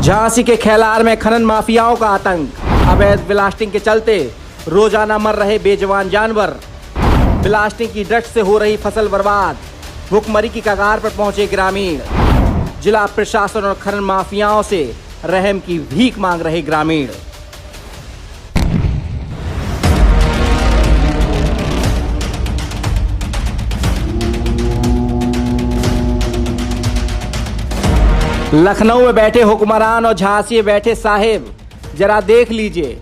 झांसी के खेलार में खनन माफियाओं का आतंक। अवैध ब्लास्टिंग के चलते रोजाना मर रहे बेजवान जानवर। ब्लास्टिंग की डट से हो रही फसल बर्बाद। भूखमरी की कगार पर पहुंचे ग्रामीण। जिला प्रशासन और खनन माफियाओं से रहम की भीख मांग रहे ग्रामीण। लखनऊ में बैठे हुक्मरान और झांसी में बैठे साहेब, जरा देख लीजिए।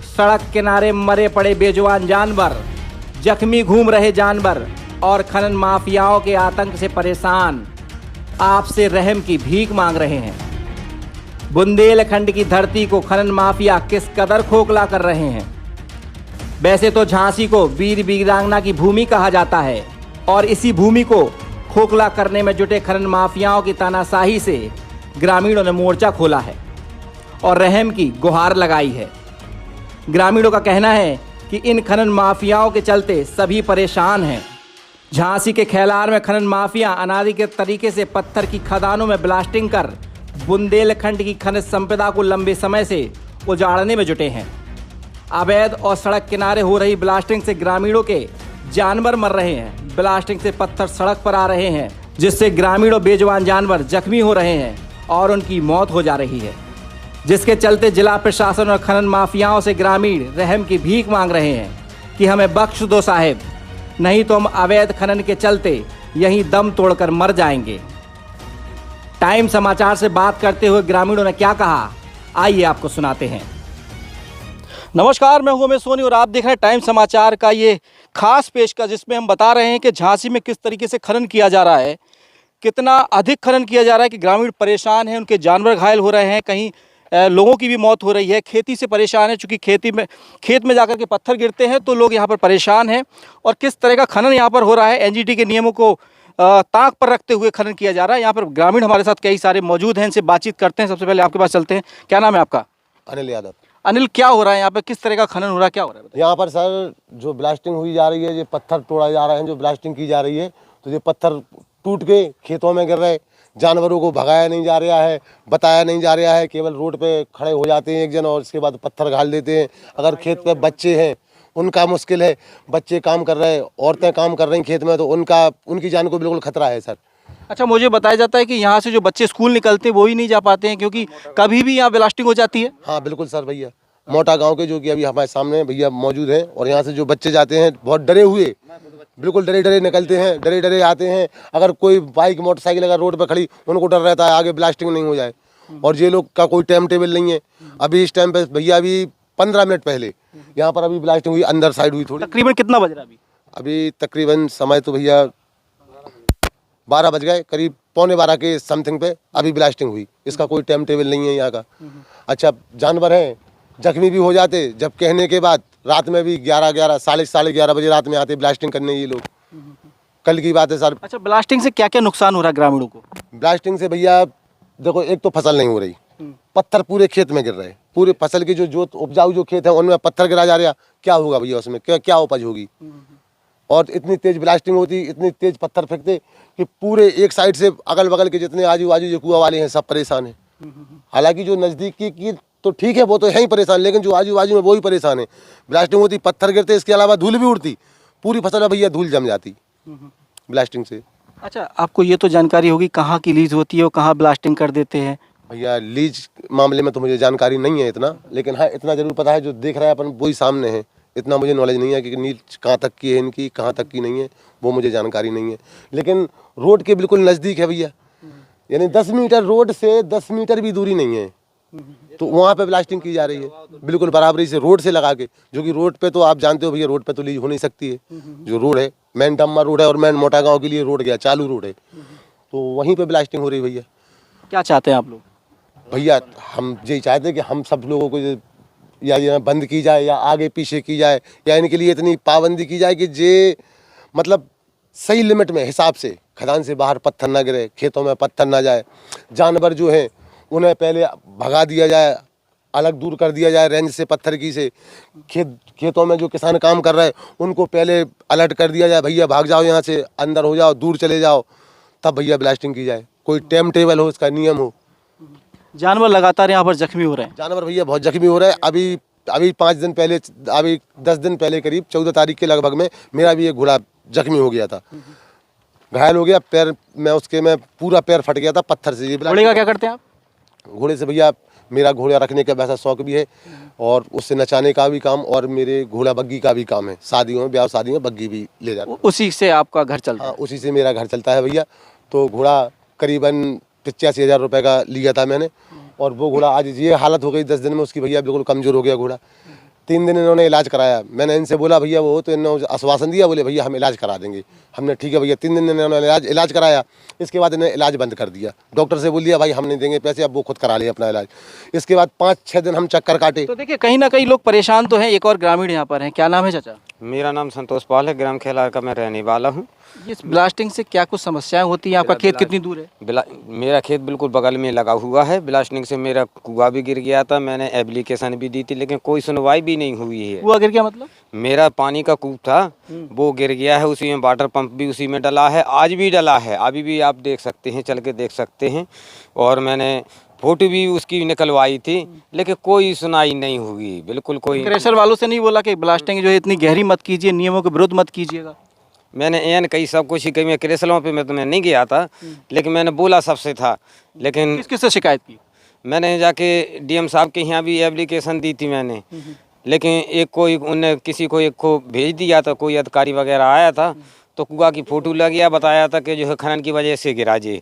सड़क किनारे मरे पड़े बेजुबान जानवर, जख्मी घूम रहे जानवर और खनन माफियाओं के आतंक से परेशान आपसे रहम की भीख मांग रहे हैं। बुंदेलखंड की धरती को खनन माफिया किस कदर खोखला कर रहे हैं। वैसे तो झांसी को वीर वीरांगना की भूमि कहा जाता है और इसी भूमि को खोखला करने में जुटे खनन माफियाओं की तानाशाही से ग्रामीणों ने मोर्चा खोला है और रहम की गुहार लगाई है। ग्रामीणों का कहना है कि इन खनन माफियाओं के चलते सभी परेशान हैं। झांसी के खेलार में खनन माफिया अनाधिकृत तरीके से पत्थर की खदानों में ब्लास्टिंग कर बुंदेलखंड की खनिज संपदा को लंबे समय से उजाड़ने में जुटे हैं। अवैध और सड़क किनारे हो रही ब्लास्टिंग से ग्रामीणों के जानवर मर रहे हैं। ब्लास्टिंग से पत्थर सड़क पर आ रहे हैं, जिससे ग्रामीणों बेजुबान जानवर जख्मी हो रहे हैं और उनकी मौत हो जा रही है, जिसके चलते जिला प्रशासन और खनन माफियाओं से ग्रामीण रहम की भीख मांग रहे हैं कि हमें बख्श दो साहेब, नहीं तो हम अवैध खनन के चलते यहीं दम तोड़कर मर जाएंगे। टाइम समाचार से बात करते हुए ग्रामीणों ने क्या कहा, आइए आपको सुनाते हैं। नमस्कार, मैं हूं उमेश सोनी और आप देख रहे हैं टाइम समाचार का ये खास पेशकश, जिसमें हम बता रहे हैं कि झांसी में किस तरीके से खनन किया जा रहा है, कितना अधिक खनन किया जा रहा है कि ग्रामीण परेशान हैं, उनके जानवर घायल हो रहे हैं, कहीं लोगों की भी मौत हो रही है। खेती से परेशान है, चूँकि खेत में जाकर के पत्थर गिरते हैं तो लोग यहाँ पर परेशान हैं। और किस तरह का खनन यहाँ पर हो रहा है, एनजीटी के नियमों को ताक पर रखते हुए खनन किया जा रहा है। यहाँ पर ग्रामीण हमारे साथ कई सारे मौजूद हैं, इनसे बातचीत करते हैं। सबसे पहले आपके पास चलते हैं। क्या नाम है आपका? अनिल यादव। अनिल, क्या हो रहा है यहाँ पे, किस तरह का खनन हो रहा है, क्या हो रहा है? यहाँ पर सर जो ब्लास्टिंग हुई जा रही है, ये पत्थर तोड़ा जा रहे हैं, जो ब्लास्टिंग की जा रही है, तो ये पत्थर टूट के खेतों में गिर रहे। जानवरों को भगाया नहीं जा रहा है, बताया नहीं जा रहा है, केवल रोड पे खड़े हो जाते हैं एक जन और इसके बाद पत्थर घाल देते हैं। अगर खेत पे बच्चे हैं उनका मुश्किल है, बच्चे काम कर रहे हैं, औरतें काम कर रही खेत में, तो उनकी जान को बिल्कुल खतरा है सर। अच्छा, मुझे बताया जाता है कि यहाँ से जो बच्चे स्कूल निकलते हैं वो ही नहीं जा पाते हैं, क्योंकि कभी भी यहाँ ब्लास्टिंग हो जाती है। हाँ बिल्कुल सर, भैया मोटा गांव के जो कि अभी हमारे सामने भैया मौजूद हैं, और यहाँ से जो बच्चे जाते हैं बहुत डरे हुए, बिल्कुल डरे डरे निकलते हैं, डरे डरे आते हैं। अगर कोई बाइक मोटरसाइकिल अगर रोड पर खड़ी, उनको डर रहता है आगे ब्लास्टिंग नहीं हो जाए। और ये लोग का कोई टाइम टेबल नहीं है। अभी इस टाइम पे भैया अभी 15 मिनट पहले यहाँ पर अभी ब्लास्टिंग हुई, अंदर साइड हुई थोड़ी। तकरीबन कितना बज रहा है अभी तकरीबन समय तो भैया 12 बज गए, करीब 11:15 के समथिंग पे अभी ब्लास्टिंग हुई। इसका कोई टाइम टेबल नहीं है यहाँ का। अच्छा, जानवर हैं, जख्मी भी हो जाते, जब कहने के बाद रात में भी 11 साढ़े 11 बजे रात में आते ब्लास्टिंग करने ये लोग। कल की बात है सर। अच्छा, ब्लास्टिंग से क्या क्या नुकसान हो रहा है ग्रामीणों को? ब्लास्टिंग से भैया देखो, एक तो फसल नहीं हो रही, पत्थर पूरे खेत में गिर रहे, पूरे फसल की जो उपजाऊ जो खेत है उनमें पत्थर गिरा जा रहा। क्या होगा भैया उसमें, क्या उपज होगी? और इतनी तेज ब्लास्टिंग होती, इतनी तेज पत्थर फेंकते कि पूरे एक साइड से अगल बगल के जितने आजू बाजू जो कुआ वाले हैं सब परेशान हैं। हालांकि जो नज़दीक की तो ठीक है, वो तो है ही परेशान, लेकिन जो आजू बाजू में वो ही परेशान है। ब्लास्टिंग होती, पत्थर गिरते, इसके अलावा धूल भी उड़ती, पूरी फसल में भैया धूल जम जाती ब्लास्टिंग से। अच्छा, आपको ये तो जानकारी होगी कहाँ की लीज होती है और कहाँ ब्लास्टिंग कर देते हैं? भैया लीज मामले में तो मुझे जानकारी नहीं है इतना, लेकिन हाँ इतना जरूर पता है जो देख रहा है अपन वही सामने है। इतना मुझे नॉलेज नहीं है कि लीज कहाँ तक की है इनकी, कहाँ तक की नहीं है, वो मुझे जानकारी नहीं है। लेकिन रोड के बिल्कुल नज़दीक है भैया, यानी 10 मीटर रोड से 10 मीटर भी दूरी नहीं है, तो वहाँ पे ब्लास्टिंग की जा रही है बिल्कुल बराबरी से रोड से लगा के। जो कि रोड पे तो आप जानते हो भैया, रोड पे तो लीज हो नहीं सकती है। जो रोड है मेन डम्मा रोड है और मेन मोटा गांव के लिए रोड गया चालू रोड है, तो वहीं पे ब्लास्टिंग हो रही है भैया। क्या चाहते हैं आप लोग? भैया हम यही चाहते हैं कि हम सब लोगों को या बंद की जाए या आगे पीछे की जाए, या इनके लिए इतनी पाबंदी की जाए कि जे मतलब सही लिमिट में हिसाब से खदान से बाहर पत्थर ना गिरे, खेतों में पत्थर ना जाए। जानवर जो हैं उन्हें पहले भगा दिया जाए, अलग दूर कर दिया जाए रेंज से, पत्थर की से। खेतों में जो किसान काम कर रहे हैं उनको पहले अलर्ट कर दिया जाए, भैया भाग जाओ यहाँ से, अंदर हो जाओ, दूर चले जाओ, तब भैया ब्लास्टिंग की जाए। कोई टाइम टेबल हो, इसका नियम हो। जानवर लगातार यहाँ पर जख्मी हो रहे हैं। जानवर भैया बहुत जख्मी हो रहे हैं। अभी 5 दिन पहले, अभी 10 दिन पहले करीब 14 तारीख के लगभग में मेरा भी एक घोड़ा जख्मी हो गया था, घायल हो गया। पैर में पूरा पैर फट गया था पत्थर से। ये घोड़े का क्या करते हैं आप? घोड़े से भैया मेरा घोड़ा रखने का वैसा शौक भी है और उससे नचाने का भी काम, और मेरे घोड़ा बग्गी का भी काम है। शादियों में, ब्याह शादी में बग्गी भी ले जाता हूं। उसी से आपका घर चलता है? हाँ, उसी से मेरा घर चलता है भैया। तो घोड़ा करीबन 85,000 रुपये का लिया था मैंने, और वो घोड़ा आज ये हालत हो गई 10 दिन में उसकी भैया, बिल्कुल कमज़ोर हो गया घोड़ा। 3 दिन इन्होंने इलाज कराया। मैंने इनसे बोला भैया वो, तो इन्होंने आश्वासन दिया, बोले भैया हम इलाज करा देंगे। हमने ठीक है भैया, 3 दिन इन्होंने इलाज कराया। इसके बाद इन्हें इलाज बंद कर दिया। डॉक्टर से बोल दिया भाई हम नहीं देंगे पैसे, अब वो खुद करा ले अपना इलाज। इसके बाद 5-6 दिन हम चक्कर काटे। तो देखिए कहीं ना कहीं लोग परेशान तो हैं। एक और ग्रामीण यहाँ पर हैं, क्या नाम है चाचा? मेरा नाम संतोष पाल है, ग्राम खेलार का मैं रहने वाला हूँ। इस ब्लास्टिंग से क्या कुछ समस्याएं होती हैं? आपका खेत कितनी दूर है? मेरा खेत बिल्कुल बगल में लगा हुआ है। ब्लास्टिंग से मेरा कुआं भी गिर गया था, मैंने एप्लीकेशन भी दी थी, लेकिन कोई सुनवाई भी नहीं हुई है। कुआं गिर गया मतलब? मेरा पानी का कूप था वो गिर गया है, उसी में वाटर पंप भी उसी में डला है, आज भी डला है, अभी भी आप देख सकते हैं, चल के देख सकते हैं। और मैंने फोटो भी उसकी निकलवाई थी, लेकिन कोई सुनाई नहीं हुई, बिल्कुल कोई। क्रेशर वालों से नहीं बोला कि ब्लास्टिंग जो है इतनी गहरी मत कीजिए, नियमों के विरुद्ध मत कीजिएगा? मैंने एन कई सब कुछ ही कही। मैं क्रेशरों पे मैं नहीं गया था, लेकिन मैंने बोला सबसे था। लेकिन किस से शिकायत की? मैंने जाके डीएम साहब के यहाँ भी एप्लीकेशन दी थी मैंने, लेकिन एक कोई उनने किसी को एक को भेज दिया था, कोई अधिकारी वगैरह आया था, तो कुआं की फोटो लगिया, बताया था कि जो है खनन की वजह से गिरा जी।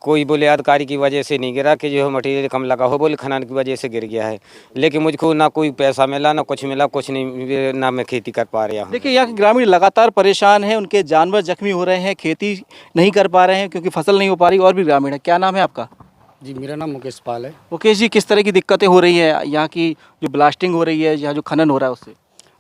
कोई बोले अधिकारी की वजह से नहीं गिरा, कि जो है मटेरियल कम लगा हो, बोले खनन की वजह से गिर गया है। लेकिन मुझको ना कोई पैसा मिला, ना कुछ मिला, कुछ नहीं, ना मैं खेती कर पा रहा हूँ। देखिए यहाँ के ग्रामीण लगातार परेशान हैं, उनके जानवर जख्मी हो रहे हैं, खेती नहीं कर पा रहे हैं क्योंकि फसल नहीं हो पा रही। और भी ग्रामीण है, क्या नाम है आपका? जी मेरा नाम मुकेश पाल है। मुकेश जी, किस तरह की दिक्कतें हो रही है यहाँ की जो ब्लास्टिंग हो रही है, यहाँ जो खनन हो रहा है उससे?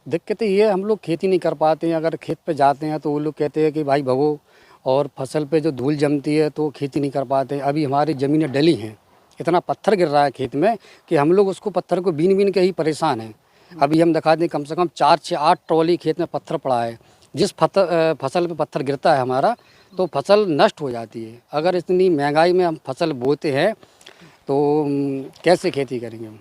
दिक्कतें ये, हम लोग खेती नहीं कर पाते हैं। अगर खेत पे जाते हैं तो वो लोग कहते हैं कि भाई भगो, और फसल पे जो धूल जमती है तो खेती नहीं कर पाते। अभी हमारी ज़मीनें डली हैं, इतना पत्थर गिर रहा है खेत में कि हम लोग उसको पत्थर को बीन बीन के ही परेशान हैं। अभी हम दिखा दें, कम से कम 4 से 8 ट्रॉली खेत में पत्थर पड़ा है। जिस फसल पे पत्थर गिरता है हमारा, तो फसल नष्ट हो जाती है। अगर इतनी महंगाई में हम फसल बोते हैं तो कैसे खेती करेंगे हम?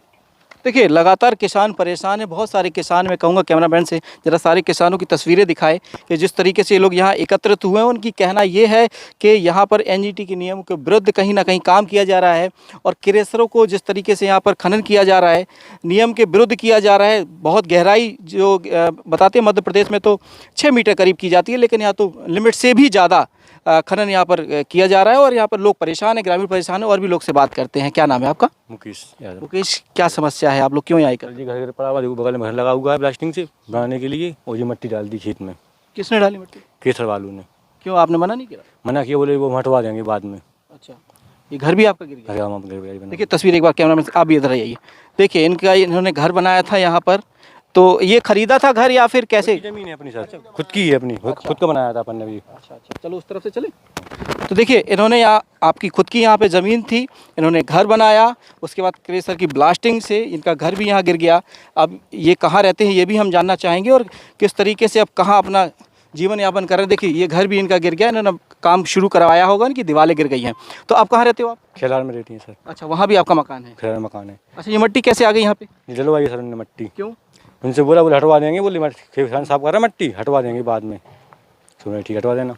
देखिए लगातार किसान परेशान है। बहुत सारे किसान, मैं कहूँगा कैमरामैन से जरा सारे किसानों की तस्वीरें दिखाए कि जिस तरीके से ये लोग यहाँ एकत्रित हुए हैं। उनकी कहना ये है कि यहाँ पर एनजीटी के नियम के विरुद्ध कहीं ना कहीं काम किया जा रहा है, और क्रेशरों को जिस तरीके से यहाँ पर खनन किया जा रहा है, नियम के विरुद्ध किया जा रहा है। बहुत गहराई जो बताते हैं मध्य प्रदेश में तो 6 मीटर करीब की जाती है, लेकिन यहाँ तो लिमिट से भी ज़्यादा खनन यहाँ पर किया जा रहा है, और यहाँ पर लोग परेशान हैं, ग्रामीण परेशान है। और भी लोग से बात करते हैं। क्या नाम है आपका? मुकेश यादव। मुकेश, क्या समस्या है, आप लोग क्यों यहाँ आए? जी घर पड़ा हुआ, देखो बगल में घर लगा हुआ है ब्लास्टिंग से बनाने के लिए, और ये मिट्टी डाल दी खेत में। किसने डाली मिट्टी? केसर वालों ने। क्यों, आपने मना नहीं किया? मना किया, बोले वो हटवा देंगे बाद में। अच्छा, ये घर भी आपका गिर गया? घर हम अपने घर बना। देखिए तस्वीर एक बार कैमरामैन, आप भी इधर आइए। देखिए इन्होंने घर बनाया था यहाँ पर, तो ये खरीदा था घर या फिर कैसे? जमीन है अपनी सर, खुद की है अपनी, खुद का बनाया था अपन ने भी। अच्छा, चलो उस तरफ से चले। तो देखिए इन्होंने यहाँ आपकी खुद की यहाँ पे ज़मीन थी, इन्होंने घर बनाया, उसके बाद क्रेशर की ब्लास्टिंग से इनका घर भी यहाँ गिर गया। अब ये कहाँ रहते हैं ये भी हम जानना चाहेंगे, और किस तरीके से अब कहाँ अपना जीवन यापन कर रहे हैं। देखिए ये घर भी इनका गिर गया, इन्होंने काम शुरू करवाया होगा, इनकी दीवारें गिर गई हैं। तो आप कहाँ रहते हो? आप खेलार में रहती हैं सर। अच्छा, वहाँ भी आपका मकान है? खेलार मकान है। अच्छा, ये मिट्टी कैसे आ गई यहाँ पे? डलवाई सर ने मिट्टी। क्यों? उनसे बोला, बोले हटवा देंगे, बोले किसान साहब कर रहे मिट्टी हटवा देंगे बाद में। सुनो ठीक, हटवा देना।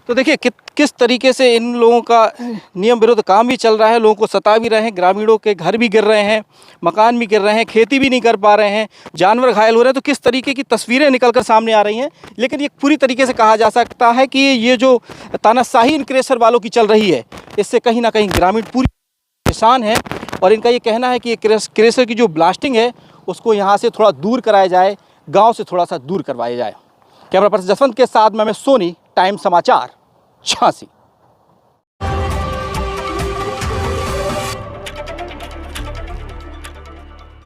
तो देखिए किस तरीके से इन लोगों का नियम विरुद्ध काम भी चल रहा है, लोगों को सता भी रहे हैं, ग्रामीणों के घर भी गिर रहे हैं, मकान भी गिर रहे हैं, खेती भी नहीं कर पा रहे हैं, जानवर घायल हो रहे हैं। तो किस तरीके की तस्वीरें निकल कर सामने आ रही हैं। लेकिन ये पूरी तरीके से कहा जा सकता है कि ये जो तानाशाही इन क्रेशर वालों की चल रही है, इससे कहीं ना कहीं ग्रामीण पूरी परेशान है। और इनका ये कहना है कि ये क्रेशर की जो ब्लास्टिंग है उसको यहाँ से थोड़ा दूर कराया जाए, गाँव से थोड़ा सा दूर करवाया जाए। कैमरा पर्सन जसवंत के साथ मैं सोनी, टाइम समाचार, झांसी।